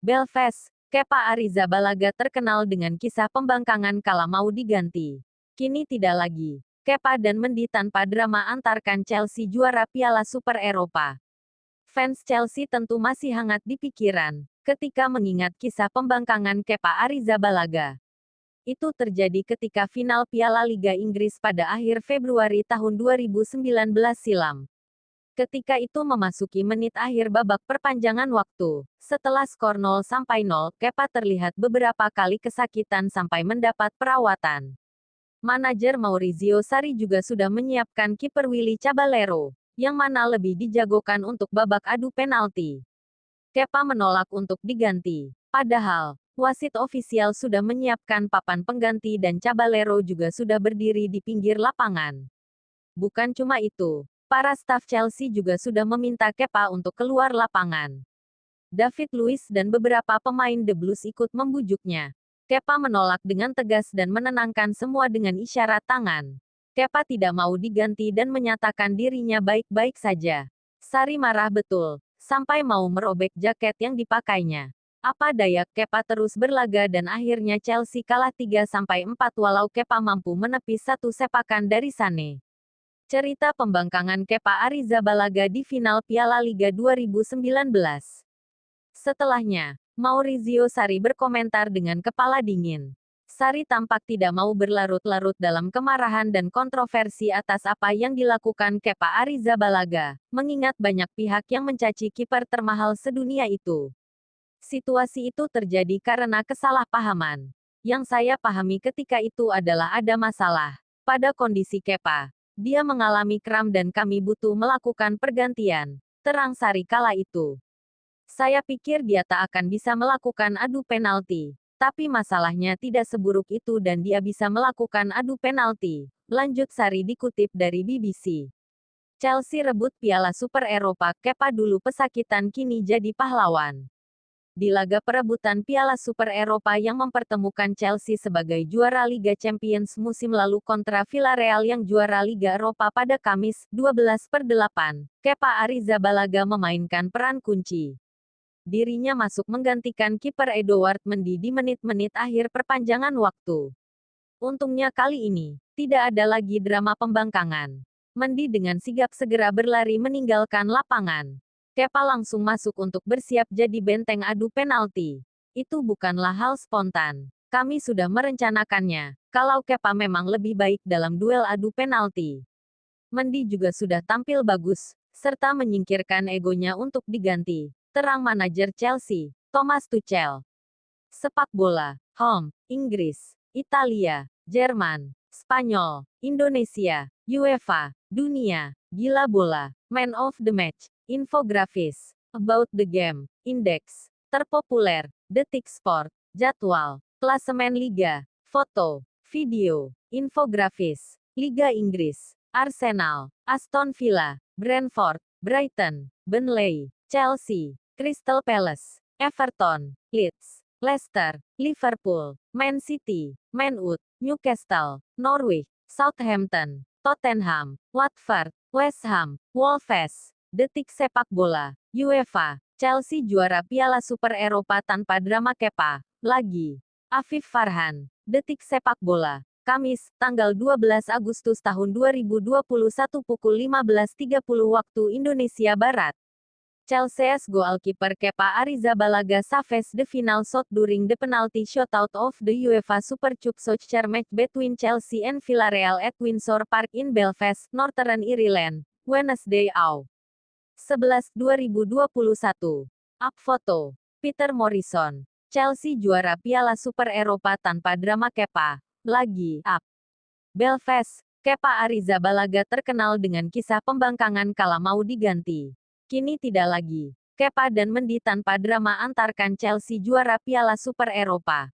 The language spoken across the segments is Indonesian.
Belfast, Kepa Arrizabalaga terkenal dengan kisah pembangkangan kala mau diganti. Kini tidak lagi. Kepa dan Mendy tanpa drama antarkan Chelsea juara Piala Super Eropa. Fans Chelsea tentu masih hangat di pikiran ketika mengingat kisah pembangkangan Kepa Arrizabalaga. Itu terjadi ketika final Piala Liga Inggris pada akhir Februari tahun 2019 silam. Ketika itu memasuki menit akhir babak perpanjangan waktu, setelah skor 0-0, Kepa terlihat beberapa kali kesakitan sampai mendapat perawatan. Manajer Maurizio Sarri juga sudah menyiapkan kiper Willy Caballero, yang mana lebih dijagokan untuk babak adu penalti. Kepa menolak untuk diganti. Padahal, wasit ofisial sudah menyiapkan papan pengganti dan Caballero juga sudah berdiri di pinggir lapangan. Bukan cuma itu, para staf Chelsea juga sudah meminta Kepa untuk keluar lapangan. David Luiz dan beberapa pemain The Blues ikut membujuknya. Kepa menolak dengan tegas dan menenangkan semua dengan isyarat tangan. Kepa tidak mau diganti dan menyatakan dirinya baik-baik saja. Sarri marah betul, sampai mau merobek jaket yang dipakainya. Apa daya, Kepa terus berlaga dan akhirnya Chelsea kalah 3-4 walau Kepa mampu menepis satu sepakan dari Sané. Cerita pembangkangan Kepa Arrizabalaga di final Piala Liga 2019. Setelahnya, Maurizio Sarri berkomentar dengan kepala dingin. Sarri tampak tidak mau berlarut-larut dalam kemarahan dan kontroversi atas apa yang dilakukan Kepa Arrizabalaga, mengingat banyak pihak yang mencaci kiper termahal sedunia itu. Situasi itu terjadi karena kesalahpahaman. Yang saya pahami ketika itu adalah ada masalah pada kondisi Kepa. Dia mengalami kram dan kami butuh melakukan pergantian, terang Sarri kala itu. Saya pikir dia tak akan bisa melakukan adu penalti. Tapi masalahnya tidak seburuk itu dan dia bisa melakukan adu penalti, lanjut Sarri dikutip dari BBC. Chelsea rebut Piala Super Eropa, Kepa dulu pesakitan kini jadi pahlawan. Di laga perebutan Piala Super Eropa yang mempertemukan Chelsea sebagai juara Liga Champions musim lalu kontra Villarreal yang juara Liga Eropa pada Kamis, 12/8, Kepa Arrizabalaga memainkan peran kunci. Dirinya masuk menggantikan kiper Edouard Mendy di menit-menit akhir perpanjangan waktu. Untungnya kali ini, tidak ada lagi drama pembangkangan. Mendy dengan sigap segera berlari meninggalkan lapangan. Kepa langsung masuk untuk bersiap jadi benteng adu penalti. Itu bukanlah hal spontan. Kami sudah merencanakannya, kalau Kepa memang lebih baik dalam duel adu penalti. Mendy juga sudah tampil bagus, serta menyingkirkan egonya untuk diganti, terang manajer Chelsea, Thomas Tuchel. Sepak bola, Inggris, Italia, Jerman, Spanyol, Indonesia, UEFA, dunia, gila bola, man of the match. Infografis, About the Game, Indeks, terpopuler, Detik Sport, jadwal, klasemen liga, foto, video, infografis, Liga Inggris, Arsenal, Aston Villa, Brentford, Brighton, Burnley, Chelsea, Crystal Palace, Everton, Leeds, Leicester, Liverpool, Man City, Man U, Newcastle, Norwich, Southampton, Tottenham, Watford, West Ham, Wolves. Detik sepak bola, UEFA, Chelsea juara Piala Super Eropa tanpa drama Kepa, lagi. Afif Farhan, Detik sepak bola, Kamis, tanggal 12 Agustus tahun 2021 pukul 15.30 waktu Indonesia Barat. Chelsea's goalkeeper Kepa Arrizabalaga saves the final shot during the penalty shootout of the UEFA Super Cup soccer match between Chelsea and Villarreal at Windsor Park in Belfast, Northern Ireland, Wednesday, Aug. 11/2021. Up foto. Peter Morrison. Chelsea juara Piala Super Eropa tanpa drama Kepa. Lagi. Up. Belfast. Kepa Arrizabalaga terkenal dengan kisah pembangkangan kala mau diganti. Kini tidak lagi. Kepa dan Mendy tanpa drama antarkan Chelsea juara Piala Super Eropa.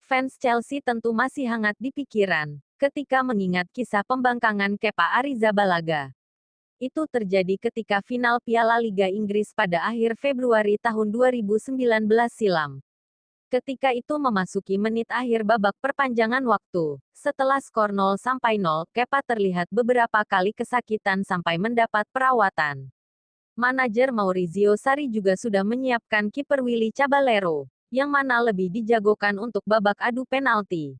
Fans Chelsea tentu masih hangat di pikiran ketika mengingat kisah pembangkangan Kepa Arrizabalaga. Itu terjadi ketika final Piala Liga Inggris pada akhir Februari tahun 2019 silam. Ketika itu memasuki menit akhir babak perpanjangan waktu, setelah skor 0-0, Kepa terlihat beberapa kali kesakitan sampai mendapat perawatan. Manajer Maurizio Sarri juga sudah menyiapkan kiper Willy Caballero, yang mana lebih dijagokan untuk babak adu penalti.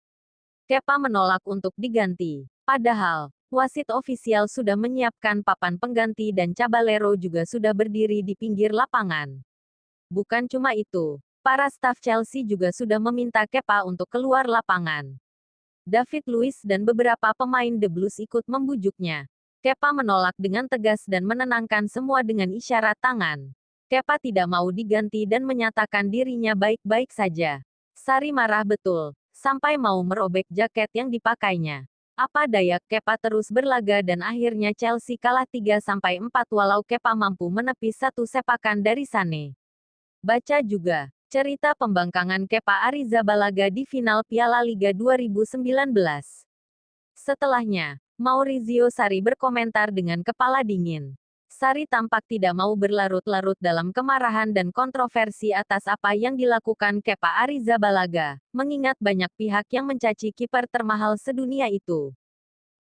Kepa menolak untuk diganti. Padahal, wasit ofisial sudah menyiapkan papan pengganti dan Caballero juga sudah berdiri di pinggir lapangan. Bukan cuma itu, para staf Chelsea juga sudah meminta Kepa untuk keluar lapangan. David Luiz dan beberapa pemain The Blues ikut membujuknya. Kepa menolak dengan tegas dan menenangkan semua dengan isyarat tangan. Kepa tidak mau diganti dan menyatakan dirinya baik-baik saja. Sarri marah betul, sampai mau merobek jaket yang dipakainya. Apa daya, Kepa terus berlaga dan akhirnya Chelsea kalah 3-4 walau Kepa mampu menepis satu sepakan dari Sané. Baca juga cerita pembangkangan Kepa Arrizabalaga di final Piala Liga 2019. Setelahnya, Maurizio Sarri berkomentar dengan kepala dingin. Sarri tampak tidak mau berlarut-larut dalam kemarahan dan kontroversi atas apa yang dilakukan Kepa Arrizabalaga, mengingat banyak pihak yang mencaci kiper termahal sedunia itu.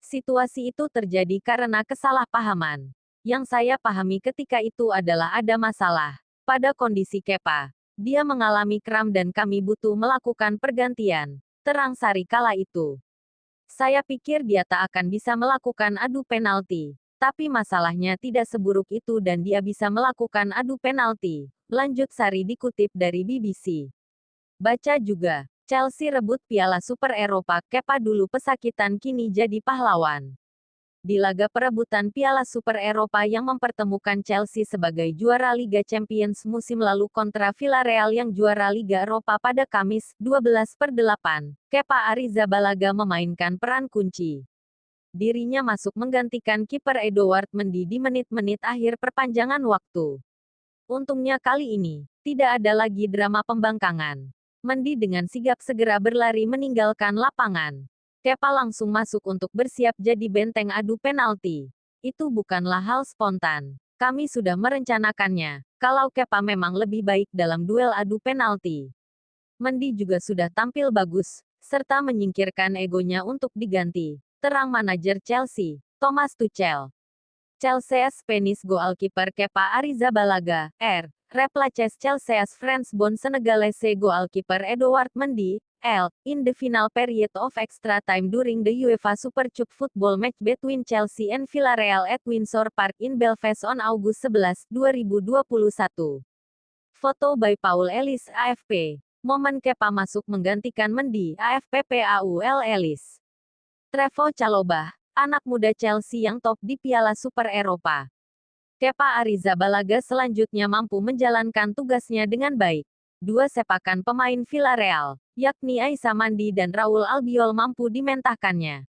Situasi itu terjadi karena kesalahpahaman. Yang saya pahami ketika itu adalah ada masalah pada kondisi Kepa. Dia mengalami kram dan kami butuh melakukan pergantian, terang Sarri kala itu. Saya pikir dia tak akan bisa melakukan adu penalti. Tapi masalahnya tidak seburuk itu dan dia bisa melakukan adu penalti. Lanjut Sarri dikutip dari BBC. Baca juga, Chelsea rebut Piala Super Eropa, Kepa dulu pesakitan kini jadi pahlawan. Di laga perebutan Piala Super Eropa yang mempertemukan Chelsea sebagai juara Liga Champions musim lalu kontra Villarreal yang juara Liga Eropa pada Kamis, 12/8, Kepa Arrizabalaga memainkan peran kunci. Dirinya masuk menggantikan kiper Edouard Mendy di menit-menit akhir perpanjangan waktu. Untungnya kali ini, tidak ada lagi drama pembangkangan. Mendy dengan sigap segera berlari meninggalkan lapangan. Kepa langsung masuk untuk bersiap jadi benteng adu penalti. Itu bukanlah hal spontan. Kami sudah merencanakannya, kalau Kepa memang lebih baik dalam duel adu penalti. Mendy juga sudah tampil bagus, serta menyingkirkan egonya untuk diganti, terang manajer Chelsea, Thomas Tuchel. Chelsea's Spanish goalkeeper Kepa Arrizabalaga, replaces Chelsea's French-born Senegalese goalkeeper Edouard Mendy, in the final period of extra time during the UEFA Super Cup football match between Chelsea and Villarreal at Windsor Park in Belfast on August 11, 2021. Foto by Paul Ellis AFP. Momen Kepa masuk menggantikan Mendy, AFP Paul Ellis. Trevoh Chalobah, anak muda Chelsea yang top di Piala Super Eropa. Kepa Arrizabalaga selanjutnya mampu menjalankan tugasnya dengan baik. Dua sepakan pemain Villarreal, yakni Aissa Mandi dan Raul Albiol mampu dimentahkannya.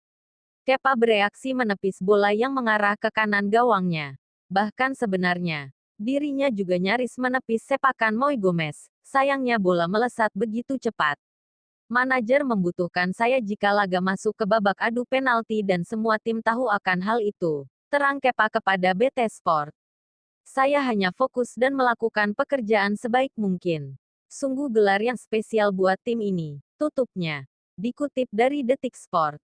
Kepa bereaksi menepis bola yang mengarah ke kanan gawangnya. Bahkan sebenarnya, dirinya juga nyaris menepis sepakan Moi Gomez. Sayangnya bola melesat begitu cepat. Manajer membutuhkan saya jika laga masuk ke babak adu penalti dan semua tim tahu akan hal itu, terang Kepa kepada BT Sport. Saya hanya fokus dan melakukan pekerjaan sebaik mungkin. Sungguh gelar yang spesial buat tim ini, tutupnya. Dikutip dari Detik Sport.